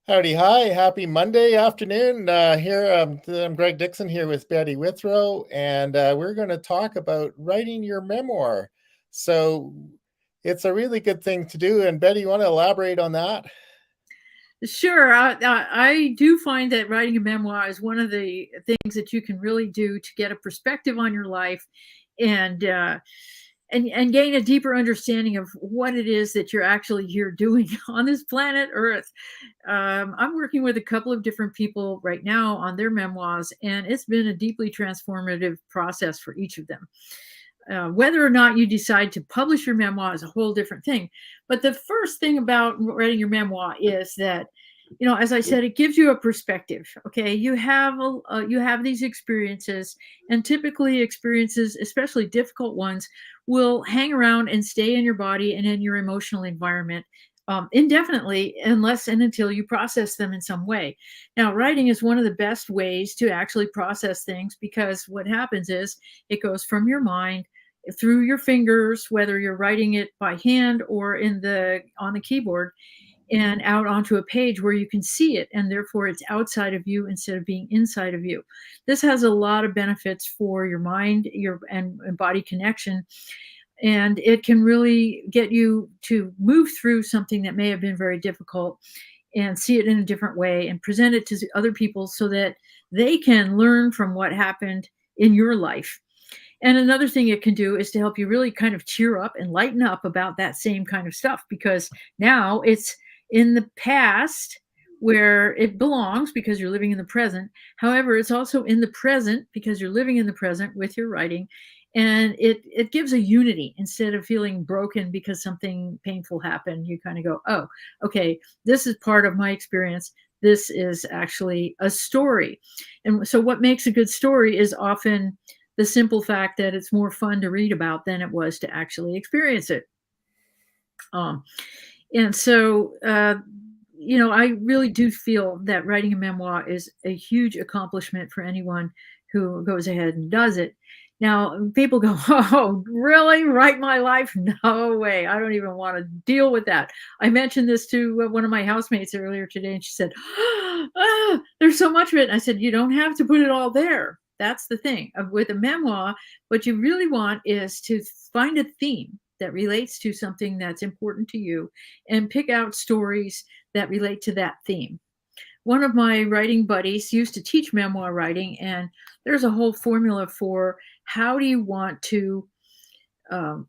Howdy, hi, happy Monday afternoon. I'm Greg Dixon here with Betty Withrow, and we're going to talk about writing your memoir. So it's a really good thing to do. And Betty, you want to elaborate on that? Sure. I do find that writing a memoir is one of the things that you can really do to get a perspective on your life and and gain a deeper understanding of what it is that you're actually here doing on this planet Earth. I'm working with a couple of different people right now on their memoirs, and it's been a deeply transformative process for each of them. Whether or not you decide to publish your memoir is a whole different thing. But the first thing about writing your memoir is that, as I said, it gives you a perspective. Okay, you have these experiences, and typically experiences, especially difficult ones, will hang around and stay in your body and in your emotional environment indefinitely, unless and until you process them in some way. Now, writing is one of the best ways to actually process things, because what happens is it goes from your mind through your fingers, whether you're writing it by hand or on the keyboard, and out onto a page where you can see it, and therefore it's outside of you instead of being inside of you. This has a lot of benefits for your mind, and body connection, and it can really get you to move through something that may have been very difficult and see it in a different way and present it to other people so that they can learn from what happened in your life. And another thing it can do is to help you really kind of cheer up and lighten up about that same kind of stuff, because now it's in the past where it belongs because you're living in the present. However, it's also in the present because you're living in the present with your writing. And it gives a unity instead of feeling broken because something painful happened. You kind of go, oh, okay, this is part of my experience. This is actually a story. And so, what makes a good story is often the simple fact that it's more fun to read about than it was to actually experience it. Um, and so, I really do feel that writing a memoir is a huge accomplishment for anyone who goes ahead and does it. Now, people go, oh, really? Write my life? No way. I don't even want to deal with that. I mentioned this to one of my housemates earlier today, and she said, there's so much of it. And I said, you don't have to put it all there. That's the thing. With a memoir, what you really want is to find a theme that relates to something that's important to you and pick out stories that relate to that theme. One of my writing buddies used to teach memoir writing, and there's a whole formula for how do you want to um,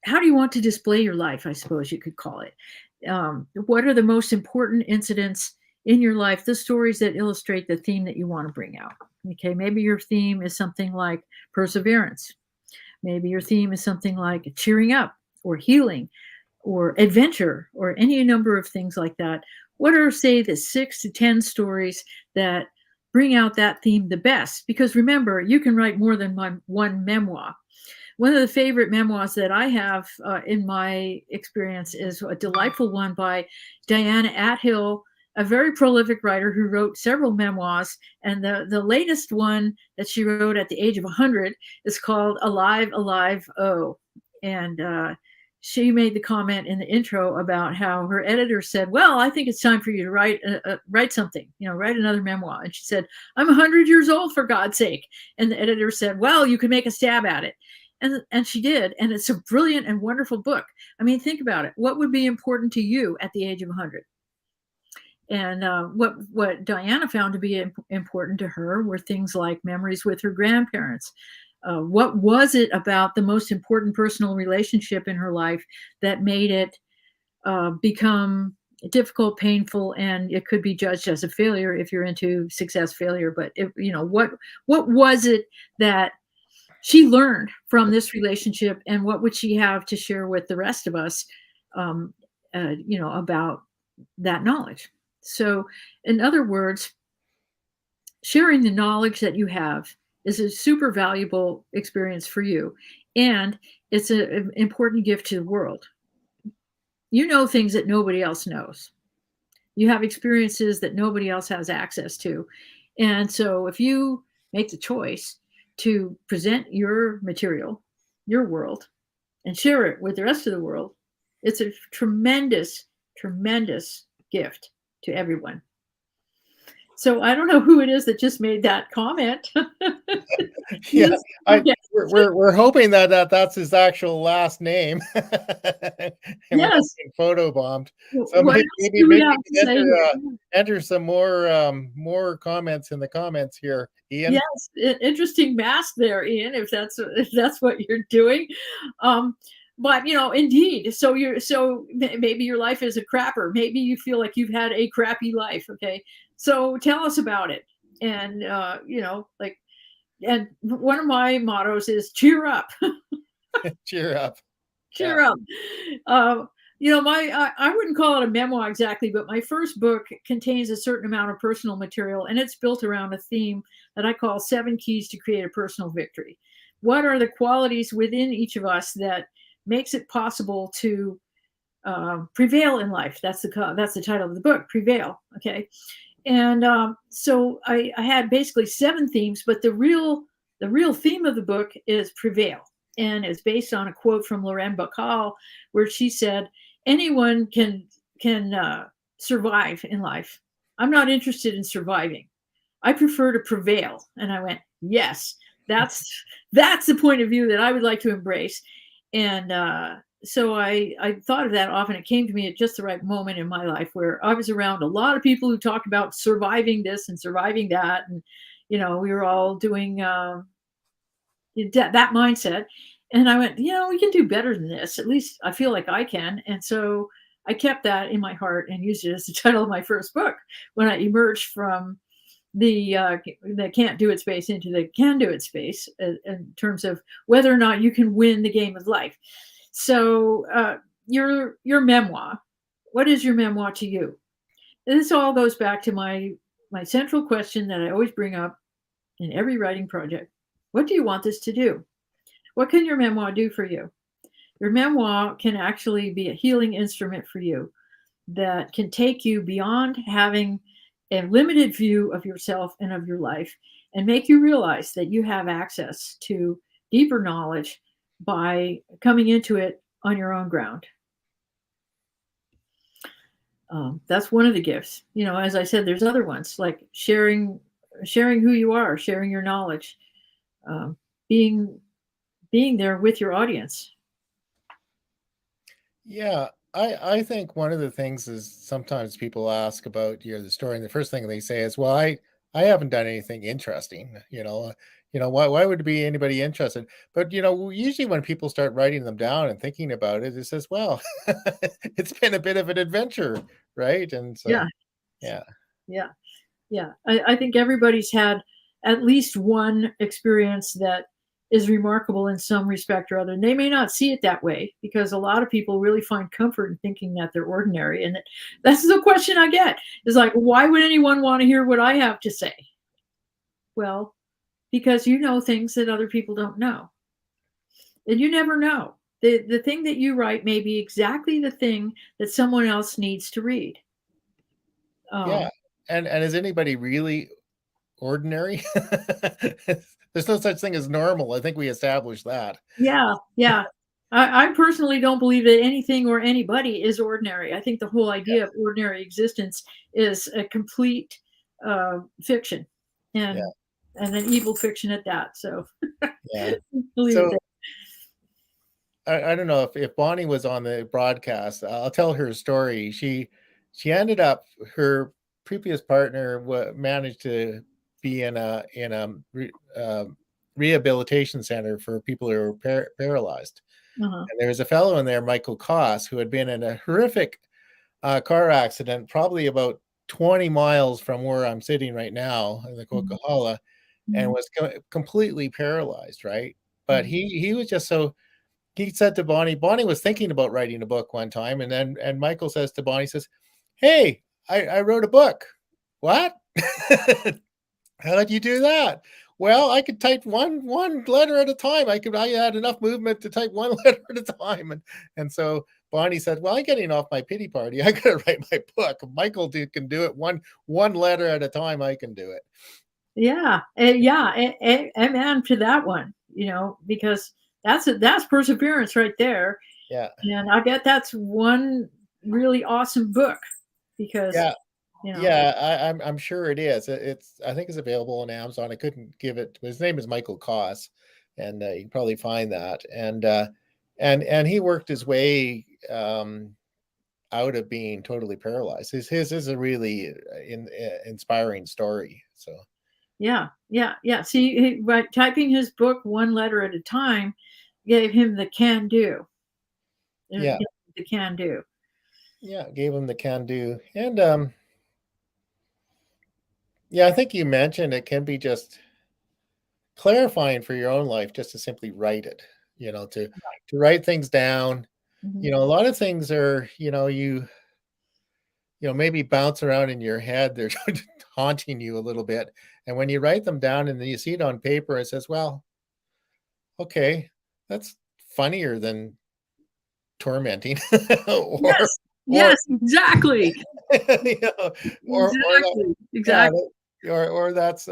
how do you want to display your life, I suppose you could call it. What are the most important incidents in your life, the stories that illustrate the theme that you want to bring out? Okay, maybe your theme is something like perseverance. Maybe your theme is something like cheering up or healing or adventure or any number of things like that. What are, say, the 6 to 10 stories that bring out that theme the best? Because remember, you can write more than one memoir. One of the favorite memoirs that I have in my experience is a delightful one by Diana Athill, a very prolific writer who wrote several memoirs. And the latest one that she wrote at the age of 100 is called Alive, Alive, Oh. And she made the comment in the intro about how her editor said, well, I think it's time for you to write something, write another memoir. And she said, I'm 100 years old, for God's sake. And the editor said, well, you can make a stab at it. And she did. And it's a brilliant and wonderful book. I mean, think about it. What would be important to you at the age of 100? And what Diana found to be important to her were things like memories with her grandparents. What was it about the most important personal relationship in her life that made it become difficult, painful, and it could be judged as a failure if you're into success failure? But what was it that she learned from this relationship, and what would she have to share with the rest of us, about that knowledge? So, in other words, sharing the knowledge that you have is a super valuable experience for you, and it's an important gift to the world. You know things that nobody else knows. You have experiences that nobody else has access to. And so if you make the choice to present your material, your world, and share it with the rest of the world, It's a tremendous, tremendous gift to everyone. So I don't know who it is that just made that comment. Yeah, Yes. I Okay. we're hoping that that's his actual last name, and we're not Yes. being photobombed. So What else maybe do we maybe have you to can say here? enter some more comments in the comments here, Ian. Yes, interesting mask there, Ian, if that's what you're doing. Um, but indeed, maybe your life is a crapper. Maybe you feel like you've had a crappy life. Okay, so tell us about it. And like, and one of my mottos is cheer up. Cheer up. Yeah. Cheer up. Uh, I wouldn't call it a memoir exactly, but my first book contains a certain amount of personal material, and it's built around a theme that I call 7 Keys to Create a Personal Victory. What are the qualities within each of us that makes it possible to prevail in life? That's the title of the book, Prevail. Okay, and so I had basically 7 themes, but the real theme of the book is prevail, and it's based on a quote from Lorraine Bacall, where she said, "Anyone can survive in life. I'm not interested in surviving. I prefer to prevail." And I went, "Yes, that's that's the point of view that I would like to embrace." And so I thought of that often. It came to me at just the right moment in my life where I was around a lot of people who talk about surviving this and surviving that, and we were all doing that mindset. And I went, we can do better than this. At least I feel like I can. And so I kept that in my heart and used it as the title of my first book when I emerged from the can't do it space into the can do it space in terms of whether or not you can win the game of life. So your memoir, what is your memoir to you? And this all goes back to my central question that I always bring up in every writing project. What do you want this to do? What can your memoir do for you? Your memoir can actually be a healing instrument for you that can take you beyond having a limited view of yourself and of your life and make you realize that you have access to deeper knowledge by coming into it on your own ground. That's one of the gifts. As I said, there's other ones like sharing who you are, sharing your knowledge, um, being being there with your audience. Yeah, I think one of the things is sometimes people ask about the story, and the first thing they say is, "Well, I haven't done anything interesting." Why would be anybody interested? But usually when people start writing them down and thinking about it, it says, "Well, it's been a bit of an adventure, right?" And so, Yeah, yeah, yeah, yeah. I think everybody's had at least one experience that is remarkable in some respect or other. And they may not see it that way because a lot of people really find comfort in thinking that they're ordinary. And that's the question I get is like, why would anyone want to hear what I have to say? Well, because you know things that other people don't know. And you never know. The thing that you write may be exactly the thing that someone else needs to read. yeah. Um, And is anybody really ordinary? There's no such thing as normal. I think we established that. yeah, yeah. I personally don't believe that anything or anybody is ordinary. I think the whole idea of ordinary existence is a complete fiction, Yeah, and an evil fiction at that. So yeah. I'll leave it So there. I don't know if Bonnie was on the broadcast. I'll tell her story. She ended up her previous partner managed to be in a rehabilitation center for people who are paralyzed. Uh-huh. And there was a fellow in there, Michael Koss, who had been in a horrific car accident, probably about 20 miles from where I'm sitting right now in the Mhm, Coca-Cola, and mhm, was completely paralyzed, right? But mhm. he was just so he said to Bonnie was thinking about writing a book one time, and Michael says to Bonnie, says, "Hey, I wrote a book." What? How did you do that? Well, I could type one letter at a time. I had enough movement to type one letter at a time, and so Bonnie said, "Well, I'm getting off my pity party. I got to write my book. Michael can do it one letter at a time. I can do it." Yeah, yeah, amen to that one. Because that's perseverance right there. Yeah. And I bet that's one really awesome book because, Yeah. you know, Yeah, I'm sure it is. It's I think it's available on Amazon. I couldn't give it. His name is Michael Koss, and you can probably find that. And he worked his way out of being totally paralyzed. His is a really inspiring story. So yeah, yeah, yeah. See, by typing his book one letter at a time gave him the can do. yeah, The can do. yeah, gave him the can do. And yeah, I think you mentioned it can be just clarifying for your own life just to simply write it. To write things down. Mhm. A lot of things are, maybe bounce around in your head. They're haunting you a little bit. And when you write them down and then you see it on paper, it says, well, okay, that's funnier than tormenting. or, Yes, or, yes, exactly, you know, or that, exactly, yeah, exactly. or that's,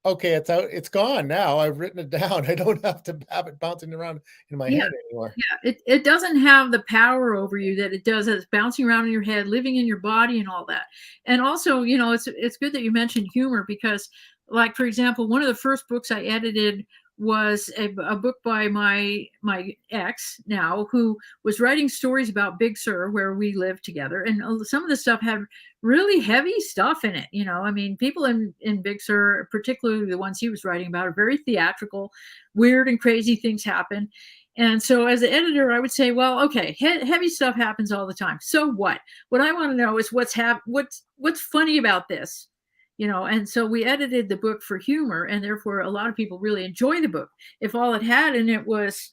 okay, it's out, it's gone now. I've written it down. I don't have to have it bouncing around in my Yeah, head anymore. yeah. It doesn't have the power over you that it does as bouncing around in your head, living in your body, and all that. And also, it's good that you mentioned humor because, like for example, one of the first books I edited was a book by my ex now who was writing stories about Big Sur where we lived together, and some of the stuff had really heavy stuff in it. I mean, people in Big Sur, particularly the ones he was writing about, are very theatrical. Weird and crazy things happen, and so, as an editor, I would say, well, okay, heavy stuff happens all the time. So what? What I want to know is what's funny about this, And so we edited the book for humor, and therefore, a lot of people really enjoy the book. If all it had in it was,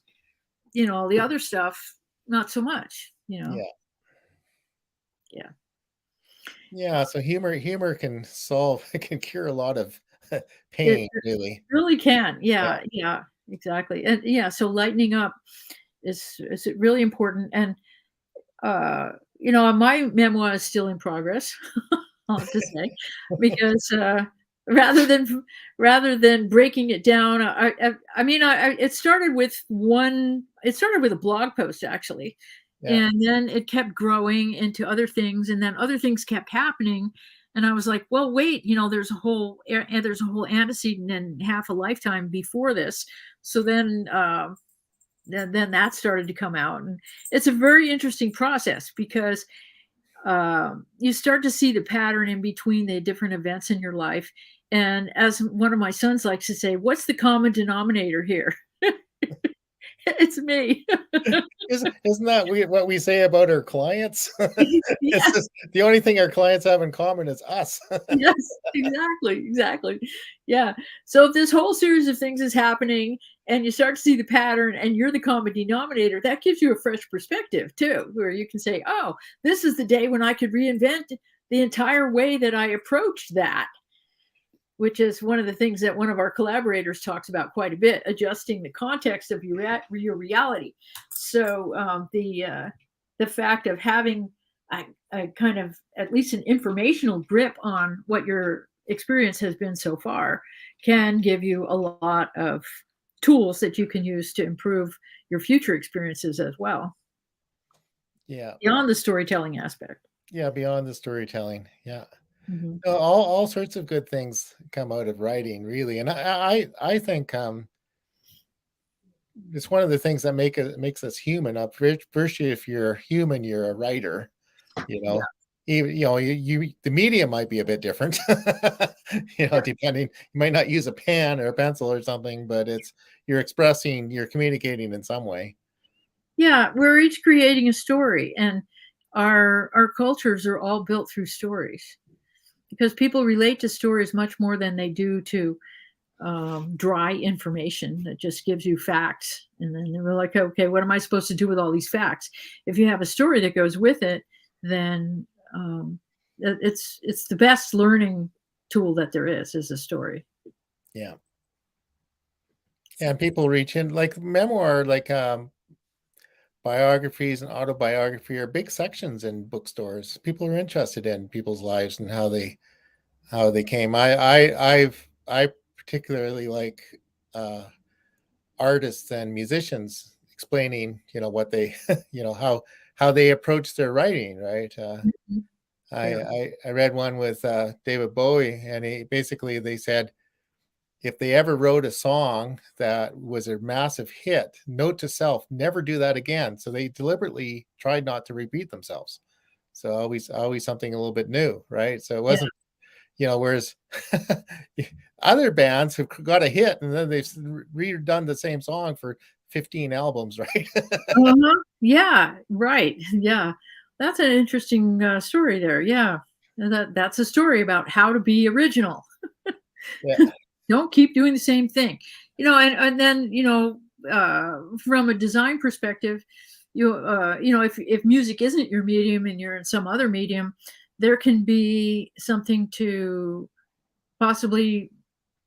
the other stuff, not so much. Yeah. Yeah, Yeah, so humor can solve it can cure a lot of it pain, really. really can. Yeah, Yeah, yeah, exactly. And yeah, so lightening up is really important. And my memoir is still in progress. I'll have to say, because rather than rather than breaking it down, I mean, it started with one. It started with a blog post actually, yeah, and then it kept growing into other things, and then other things kept happening. And I was like, well, wait, there's a whole antecedent and half a lifetime before this. So then that started to come out, and it's a very interesting process because you start to see the pattern in between the different events in your life. And as one of my sons likes to say, what's the common denominator here? It's me. isn't that what we say about our clients? It's Yes, just the only thing our clients have in common is us. yes, exactly, exactly. Yeah. So if this whole series of things is happening and you start to see the pattern and you're the common denominator, that gives you a fresh perspective too, where you can say, oh, this is the day when I could reinvent the entire way that I approached that, which is one of the things that one of our collaborators talks about quite a bit, adjusting the context of your reality. So the fact of having a kind of at least an informational grip on what your experience has been so far can give you a lot of tools that you can use to improve your future experiences as well, Yeah, beyond the storytelling aspect. yeah, beyond the storytelling. Yeah. Mhm. All sorts of good things come out of writing, really. And I think it's one of the things that makes us human. Up first, if you're human, you're a writer. You Yeah. know, even the medium might be a bit different. Depending, you might not use a pen or a pencil or something, but you're communicating in some way. Yeah, we're each creating a story, and our cultures are all built through stories because people relate to stories much more than they do to dry information that just gives you facts. And then we're like, okay, what am I supposed to do with all these facts? If you have a story that goes with it, then it's the best learning tool that there is a story. Yeah, and people reach in like memoir, like biographies and autobiography are big sections in bookstores. People are interested in people's lives and how they came. I particularly like uh, artists and musicians explaining, what they, how they approach their writing, right? Mhm. Yeah. I read one with David Bowie, and they said if they ever wrote a song that was a massive hit, note to self, never do that again. So they deliberately tried not to repeat themselves. So always something a little bit new, right? So it Yeah. wasn't, whereas other bands have got a hit and then they've redone the same song for 15 albums, right? Uh-huh. Yeah, right. Yeah. That's an interesting story there. Yeah. And that's a story about how to be original. Yeah, Don't keep doing the same thing. And then, from a design perspective, if music isn't your medium and you're in some other medium, there can be something to possibly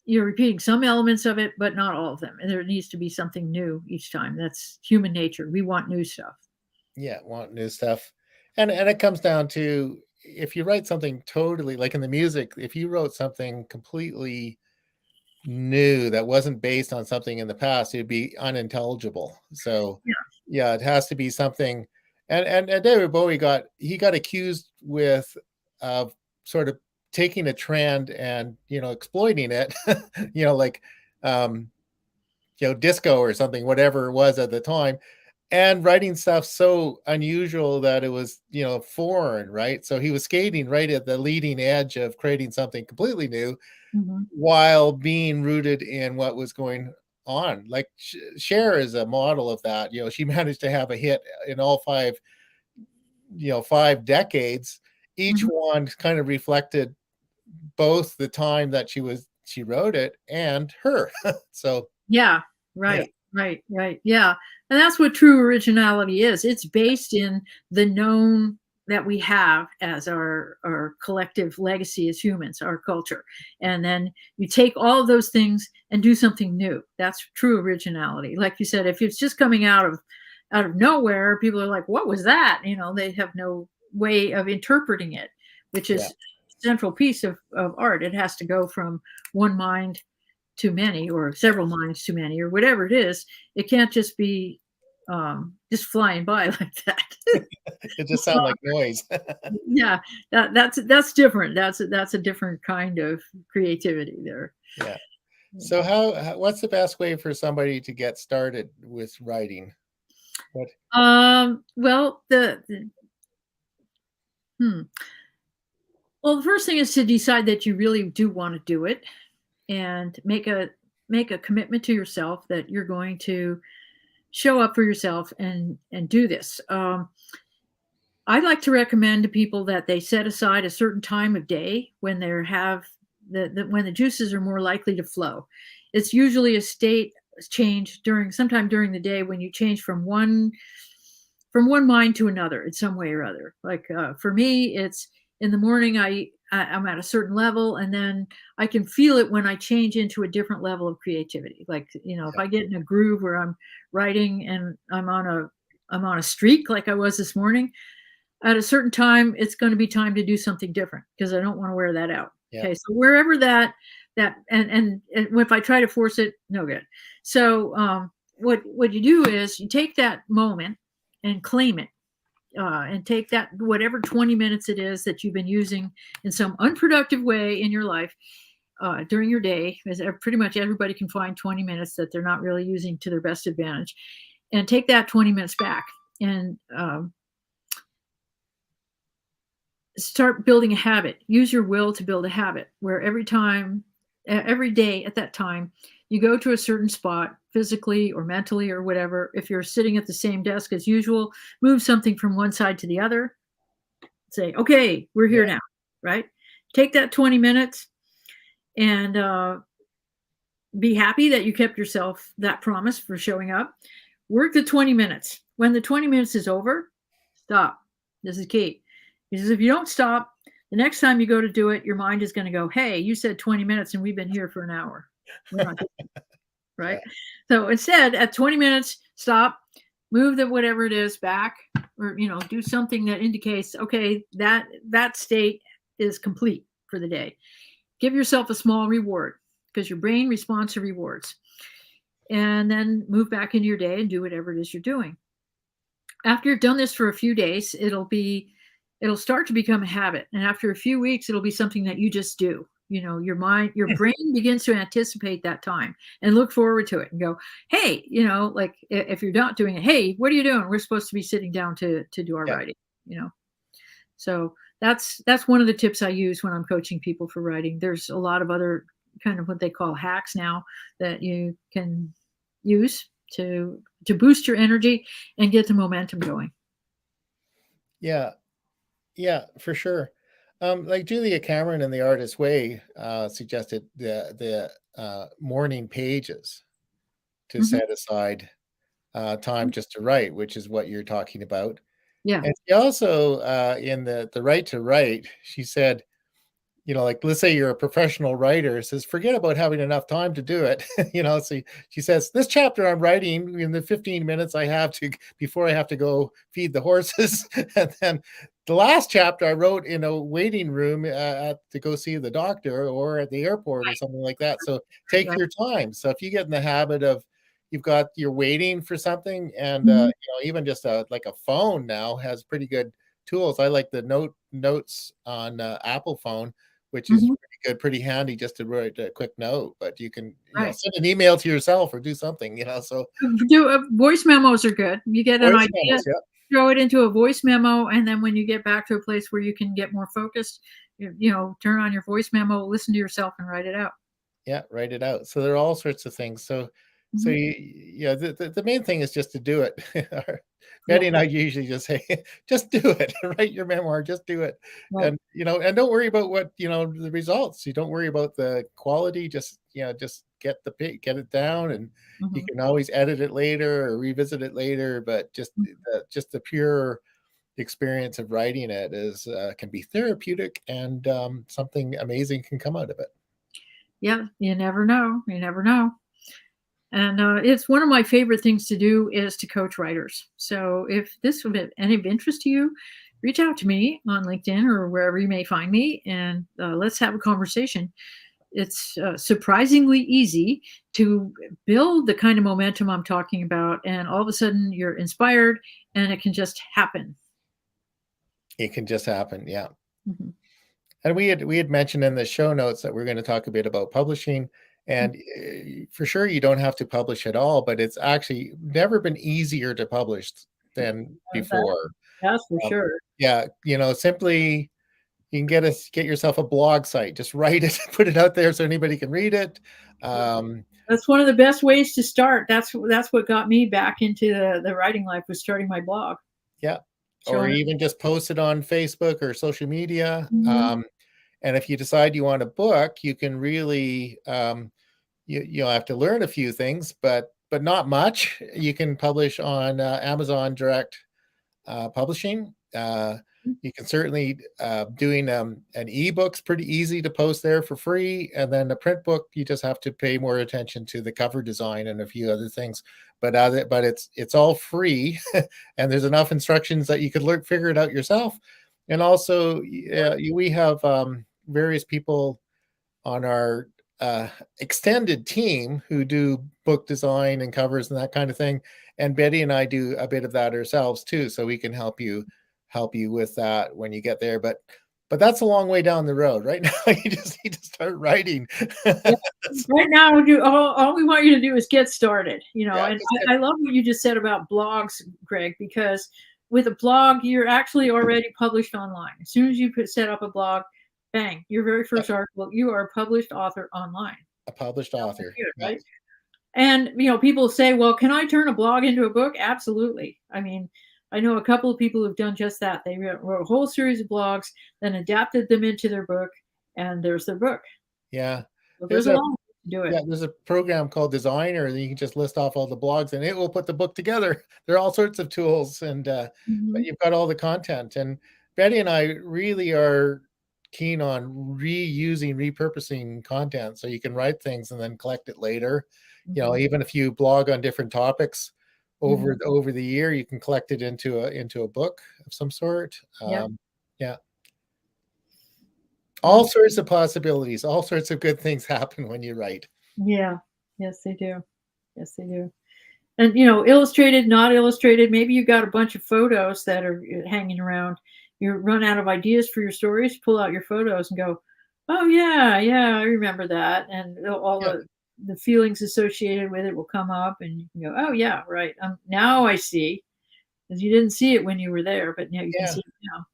you're repeating some elements of it, but not all of them. And there needs to be something new each time. That's human nature. We want new stuff. yeah, want new stuff. And it comes down to if you write something totally like in the music, if you wrote something completely new that wasn't based on something in the past, it'd be unintelligible. So Yeah. yeah, it has to be something. And David Bowie got accused with sort of taking a trend and exploiting it, like um, disco or something, whatever it was at the time, and writing stuff so unusual that it was foreign, right? So he was skating right at the leading edge of creating something completely new Mhm. while being rooted in what was going on. Like Cher is a model of that. She managed to have a hit in all five decades. Each Mhm. one kind of reflected both the time that she wrote it and her. So Yeah. yeah, Right. Right. Right. Yeah. And that's what true originality is. It's based in the known that we have as our collective legacy as humans, our culture. And then you take all of those things and do something new. That's true originality. Like you said, if it's just coming out of nowhere, people are like, what was that? They have no way of interpreting it, which yeah, is central piece of art. It has to go from one mind too many or several minds too many or whatever it is. It can't just be just flying by like that. it just sounds like noise. Yeah, that's different. That's a different kind of creativity there. Yeah. So what's the best way for somebody to get started with writing? What? Well, hmm. Well, the first thing is to decide that you really do want to do it and make a commitment to yourself that you're going to show up for yourself and do this. I like to recommend to people that they set aside a certain time of day when they have when the juices are more likely to flow. It's usually a state change sometime during the day when you change from one mind to another in some way or other. Like for me, it's in the morning. I'm at a certain level, and then I can feel it when I change into a different level of creativity. Like if Yeah, I get in a groove where I'm writing and I'm on a streak like I was this morning, at a certain time, it's going to be time to do something different because I don't want to wear that out. yeah, Okay, so wherever that and if I try to force it, no good. So what you do is you take that moment and claim it. And take that whatever 20 minutes it is that you've been using in some unproductive way in your life during your day, as pretty much everybody can find 20 minutes that they're not really using to their best advantage, and take that 20 minutes back and start building a habit. Use your will to build a habit where every day at that time, you go to a certain spot physically or mentally or whatever. If you're sitting at the same desk as usual, move something from one side to the other. Say, okay, we're yeah, here now, right? Take that 20 minutes and be happy that you kept yourself that promise for showing up. Work the 20 minutes. When the 20 minutes is over, stop. This is key. Because if you don't stop, the next time you go to do it, your mind is going to go, hey, you said 20 minutes and we've been here for an hour. We're not doing it, yeah, right? So instead, at 20 minutes, stop, move the whatever it is back, or do something that indicates, okay, that state is complete for the day. Give yourself a small reward because your brain responds to rewards. and then move back into your day and do whatever it is you're doing. After you've done this for a few days, it'll start to become a habit, and after a few weeks it'll be something that you just do. Your brain begins to anticipate that time and look forward to it and go, hey, like if you're not doing it, hey, what are you doing? We're supposed to be sitting down to do our Yeah. writing. So that's one of the tips I use when I'm coaching people for writing. There's a lot of other kind of what they call hacks now that you can use to boost your energy and get the momentum going. Yeah. Yeah, for sure. Like Julia Cameron in The Artist's Way suggested the morning pages to Hmm. set aside time just to write, which is what you're talking about. Yeah. And she also, in the Right to Write, she said, like let's say you're a professional writer, says forget about having enough time to do it. So she says this chapter I'm writing in the 15 minutes I have to before I have to go feed the horses, and then the last chapter I wrote in a waiting room to go see the doctor or at the airport or something like that. So take Right. your time. So if you get in the habit of you're waiting for something, and Hmm. even just like a phone now has pretty good tools. I like the notes on Apple phone, which is Hmm. pretty good, pretty handy just to write a quick note. But you can, Right. send an email to yourself or do something, So Do voice memos are good. You get an voice idea, memos, yeah, throw it into a voice memo, and then when you get back to a place where you can get more focused, turn on your voice memo, listen to yourself, and write it out. yeah, write it out. So there are all sorts of things. So Hmm. the main thing is just to do it. Yeah. Betty and I usually just say, just do it, write your memoir, just do it. Right. And don't worry about what, the results. You don't worry about the quality, just get it down, and you Hmm. can always edit it later or revisit it later. But just the pure experience of writing it is can be therapeutic, and something amazing can come out of it. Yeah. You never know. You never know. And it's one of my favorite things to do is to coach writers. So if this would be any of interest to you, reach out to me on LinkedIn or wherever you may find me, and let's have a conversation. It's surprisingly easy to build the kind of momentum I'm talking about, and all of a sudden you're inspired, and it can just happen. It can just happen, yeah. Mhm. And we had mentioned in the show notes that we're going to talk a bit about publishing, and for sure you don't have to publish at all, but it's actually never been easier to publish than That, before. that's for Um, sure. yeah, simply you can get yourself a blog site, just write it, put it out there so anybody can read it. Um, That's one of the best ways to start. That's what got me back into the writing life, was starting my blog, yeah, or showing. even just post it on Facebook or social media. Mhm. And if you decide you want a book, you can really you'll have to learn a few things, but not much. You can publish on Amazon Direct Publishing. You can certainly doing an ebook's pretty easy to post there for free, and then a print book you just have to pay more attention to the cover design and a few other things. But it's all free, and there's enough instructions that you could figure it out yourself. And also, we have various people on our extended team who do book design and covers and that kind of thing. And Betty and I do a bit of that ourselves too, so we can help you with that when you get there. But that's a long way down the road. Right now, you just need to start writing. Yeah. Right now, all we want you to do is get started. Yeah, And just get I love what you just said about blogs, Greg, because with a blog, you're actually already published online. As soon as you set up a blog, bang, your very yeah, first article, you are a published author online. a published author. Good, Yeah, right? And people say, "Well, can I turn a blog into a book?" Absolutely. I mean, I know a couple of people who've done just that. They wrote a whole series of blogs, then adapted them into their book, and there's their book. yeah. So There's there's a a lot to do it. Yeah, there's a program called Designer, and you can just list off all the blogs, and it will put the book together. There are all sorts of tools, and but Mhm. you've got all the content. And Betty and I really are keen on reusing, repurposing content, so you can write things and then collect it later. Mhm. Even if you blog on different topics over Mhm. over the year, you can collect it into a book of some sort. Yep. Yeah, all Yep. sorts of possibilities, all sorts of good things happen when you write. Yeah. Yes, they do. Yes, they do. And illustrated, not illustrated. Maybe you got a bunch of photos that are hanging around. You run out of ideas for your stories. Pull out your photos and go, "Oh yeah, yeah, I remember that," and all Yeah, the feelings associated with it will come up, and you can go, "Oh yeah, right. Now I see." Because you didn't see it when you were there, but now you can yeah. see it now.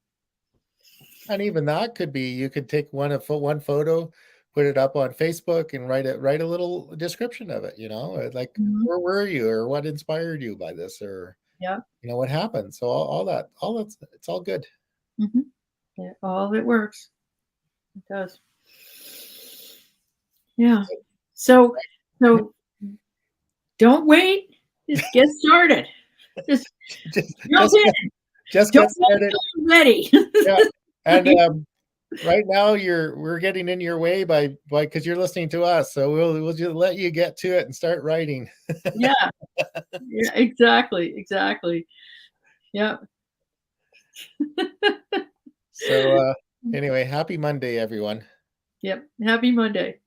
And even that could be you could take one photo, put it up on Facebook and write a little description of it, like Mhm. where were you or what inspired you by this or Yeah. what happened. So all that's it's all good. Mhm. Yeah, all of it works. It does. Yeah. So so don't wait. Just get started. Just just jump in. just Don't get wait started. till you're ready. Yeah. And Right? right now we're getting in your way by because you're listening to us. So we'll just let you get to it and start writing. Yeah. Yeah, exactly. Exactly. Yeah. So anyway, happy Monday, everyone. Yep. Happy Monday.